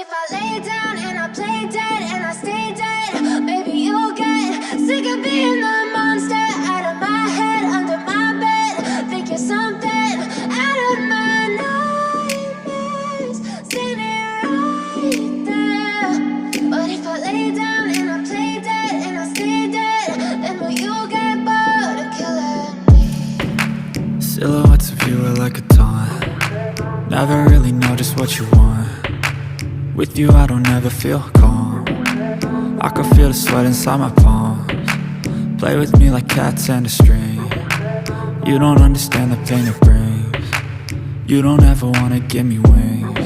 if I lay down and I play dead and I stay dead? Maybe you'll get sick of being the monster out of my head, under my bed. Think you're something out of my nightmares, standing right there. But if I lay down and I play dead and I stay dead, then will you get bored of killing me? Silhouettes of you are like a taunt. Never really know just what you want. With you I don't ever feel calm. I can feel the sweat inside my palms. Play with me like cats and a string. You don't understand the pain it brings. You don't ever wanna give me wings.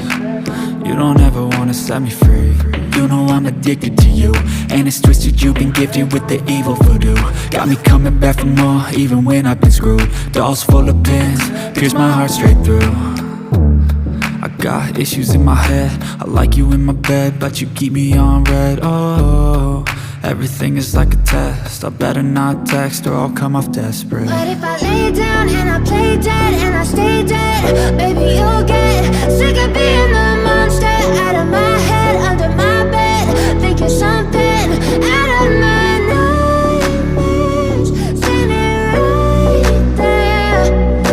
You don't ever wanna set me free. You know I'm addicted to you, and it's twisted, you've been gifted with the evil voodoo. Got me coming back for more, even when I've been screwed. Dolls full of pins, pierce my heart straight through. I got issues in my head, I like you in my bed, but you keep me on red. Oh, everything is like a test. I better not text or I'll come off desperate. But if I lay down and I play dead and I stay dead, maybe you'll get sick of being the monster out of my head, under my bed. Think you're something out of my nightmares, standing right there.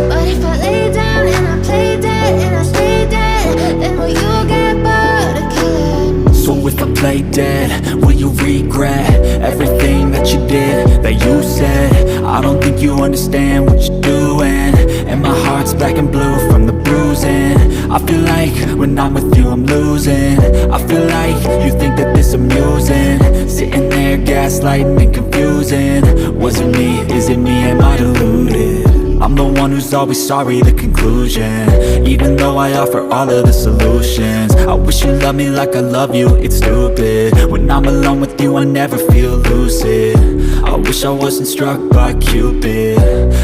But if I lay down and I play dead and I stay dead, then will you get bored of killing me? So if I play dead, will you regret everything that you did, that you said? I don't think you understand what you're doing, and my heart's black and blue from the bruising. I feel like when I'm with you I'm losing. I feel like you think that this amusing, sitting there gaslighting and confusing. Was it me? Is it me? Am I deluded? I'm the one who's always sorry, the conclusion. Even though I offer all of the solutions, I wish you loved me like I love you, it's stupid. When I'm alone with you I never feel lucid. I wish I wasn't struck by Cupid.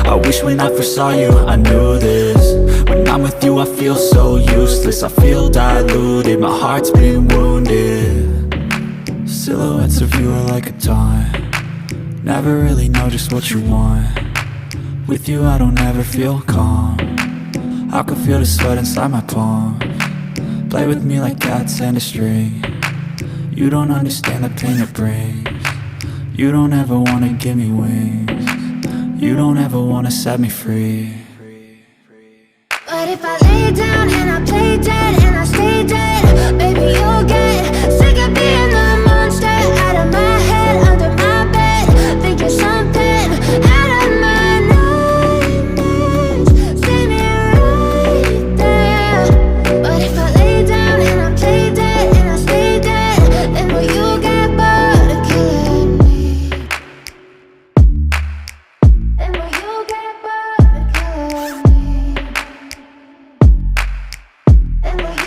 I wish when I first saw you I knew this. When I'm with you I feel so useless, I feel diluted, my heart's been wounded. Silhouettes of you are like a taunt. Never really know just what you want. With you I don't ever feel calm. I can feel the sweat inside my palms. Play with me like cats and a string. You don't understand the pain it brings. You don't ever wanna give me wings. You don't ever wanna set me free. But if I lay down and I play dead and I stay dead, maybe you'll get sick of being the monster out of my head, under my bed. Think you're something out of my nightmares, standing right there. But if I lay down and I play dead and I stay dead, then will you get bored of killing me? Then will you get bored of killing me? And will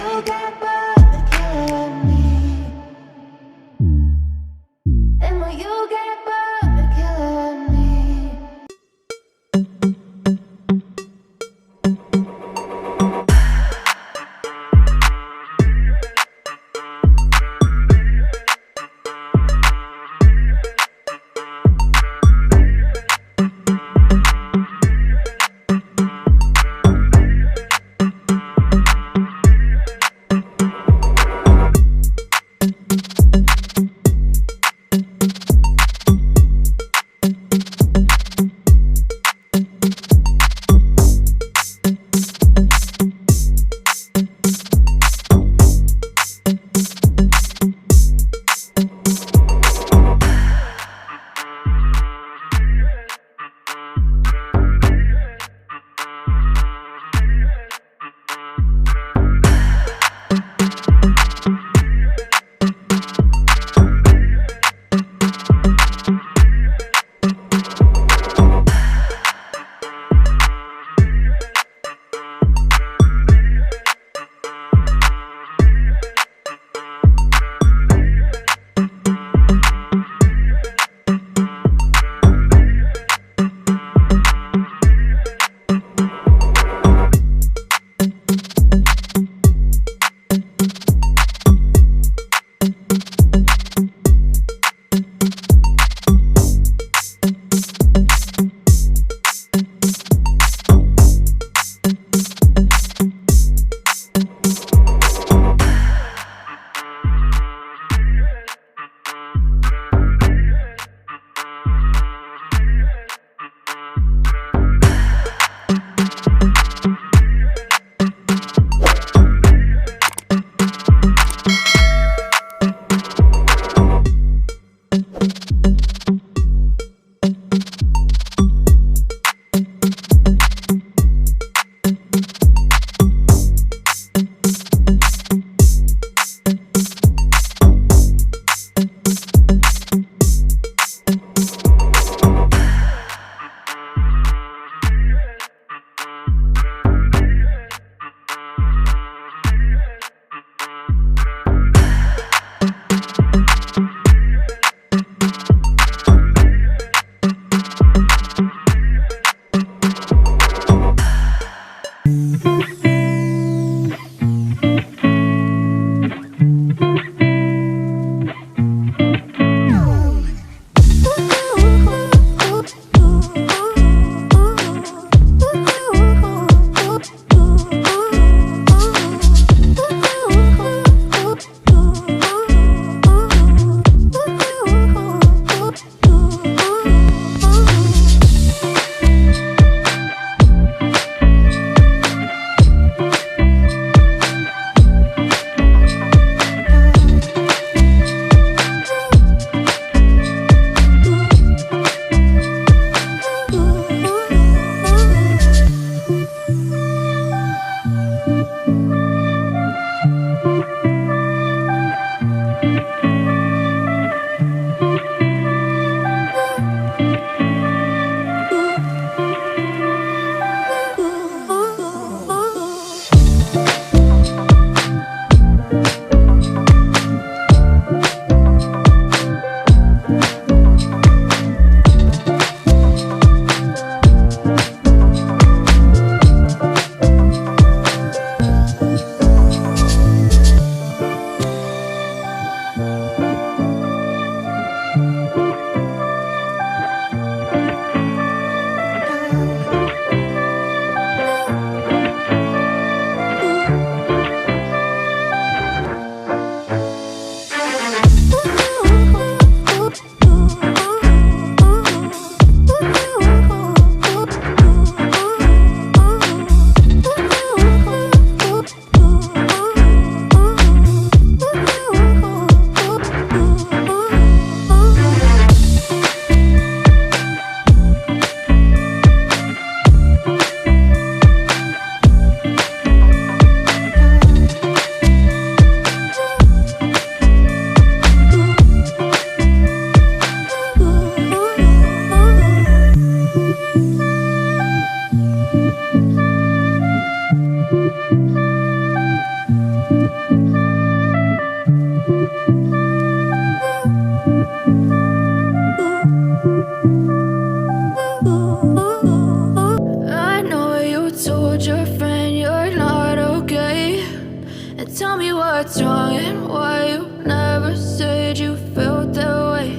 and why you never said you felt that way.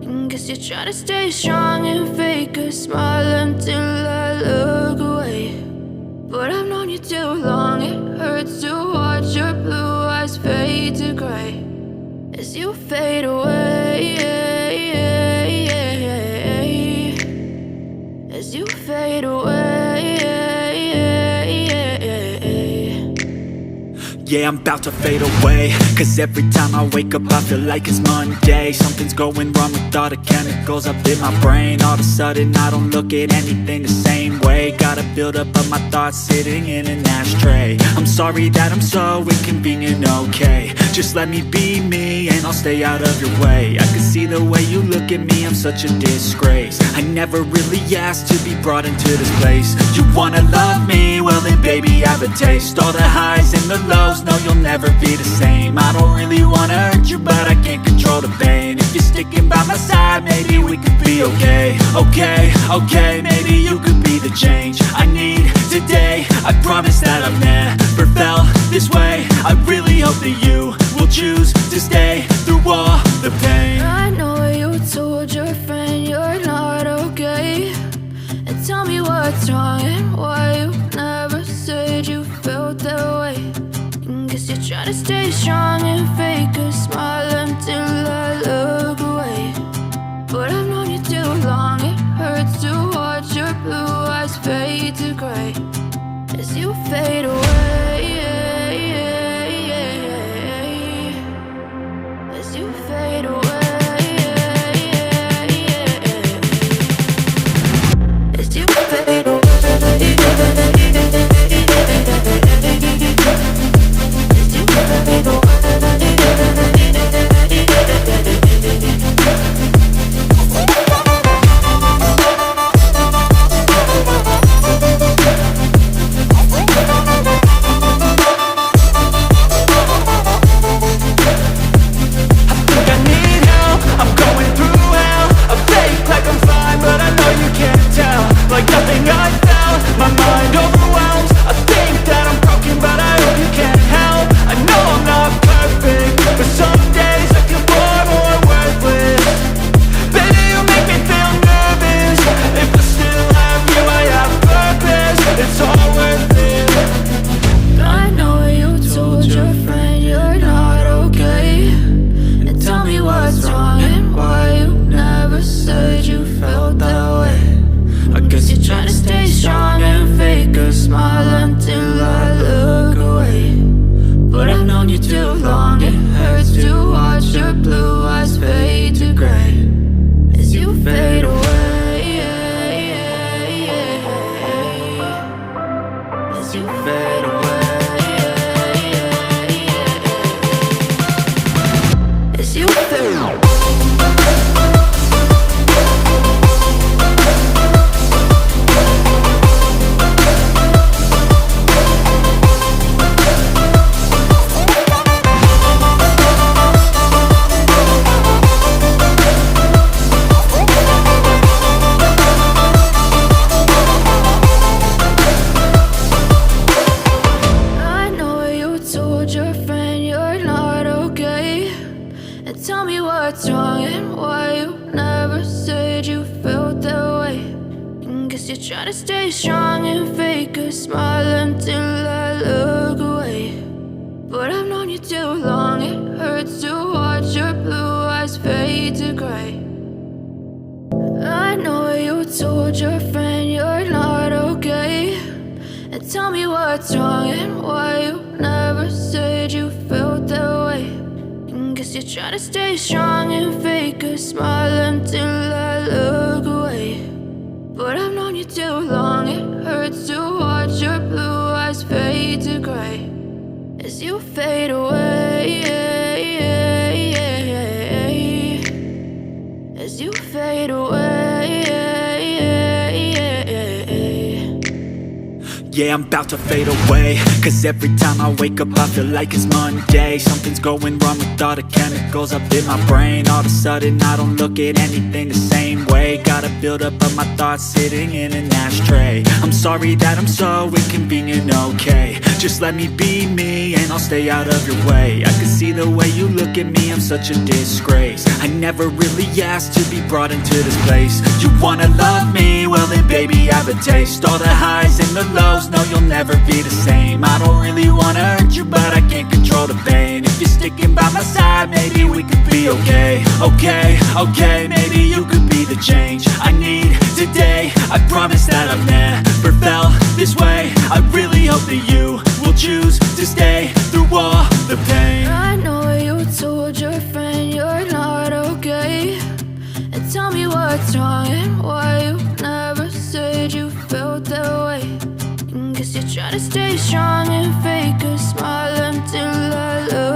And guess you're trying to stay strong and fake a smile until I look away. But I've known you too long, it hurts to watch your blue eyes fade to gray as you fade away, as you fade away. Yeah, I'm about to fade away, cause every time I wake up I feel like it's Monday. Something's going wrong with all the chemicals up in my brain. All of a sudden I don't look at anything the same way. Gotta build up of my thoughts sitting in an ashtray. I'm sorry that I'm so inconvenient, okay. Just let me be me and I'll stay out of your way. I can see the way you look at me, I'm such a disgrace. I never really asked to be brought into this place. You wanna love me? Well then baby I have a taste. All the highs and the lows, no you'll never be the same. I don't really wanna hurt you but I can't control the pain. If you're sticking by my side maybe we could be okay. Okay, maybe you could be the change I need today. I promise that I've never felt this way. I really hope that you will choose to stay through all the pain. I know you told your friend you're not okay, and tell me what's wrong and why you never said you felt that way. And guess you're trying to stay strong and fake a smile until I look away. But I've known you too long, it hurts to watch your blue eyes fade to gray as you fade away, as you fade away, as you fade away. Like nothing I felt, my mind overwhelms. I think that I'm broken but I hope you can't help. I know I'm not perfect, but some days I feel far more worthless. Baby, you make me feel nervous. If I still have you, I have purpose. It's all worth it. I know you told your friend you're not okay, and tell me what's wrong and why you never said you felt that way. I guess you're trying to stay strong and fake a smile until I look away. But I've known you too long, it hurts to watch your blue eyes fade to gray as you fade away, as you fade away, as you fade away. Tell me what's wrong and why you never said you felt that way. And guess you're trying to stay strong and fake a smile until I look away. But I've known you too long, it hurts to watch your blue eyes fade to gray. I know you told your friend you're not okay, and tell me what's wrong and why you never said you felt that way. Guess you're trying to stay strong and fake a smile until I look away. But I've known you too long, it hurts to watch your blue eyes fade to gray as you fade away, as you fade away. Yeah, I'm about to fade away, cause every time I wake up I feel like it's Monday. Something's going wrong with all the chemicals up in my brain. All of a sudden I don't look at anything the same way. Gotta build up of my thoughts sitting in an ashtray. I'm sorry that I'm so inconvenient, okay. Just let me be me and I'll stay out of your way. I can see the I'm such a disgrace. I never really asked to be brought into this place. You wanna love me? Well then baby, have a taste. All the highs and the lows, no, you'll never be the same. I don't really wanna hurt you, but I can't control the pain. If you're sticking by my side, maybe we could be okay. Okay, okay, maybe you could be the change I need today. I promise that I've never felt this way. I really hope that you will choose to stay through all the pain. I know you told your friend you're not okay, and tell me what's wrong and why you never said you felt that way. And guess you're trying to stay strong and fake a smile until I look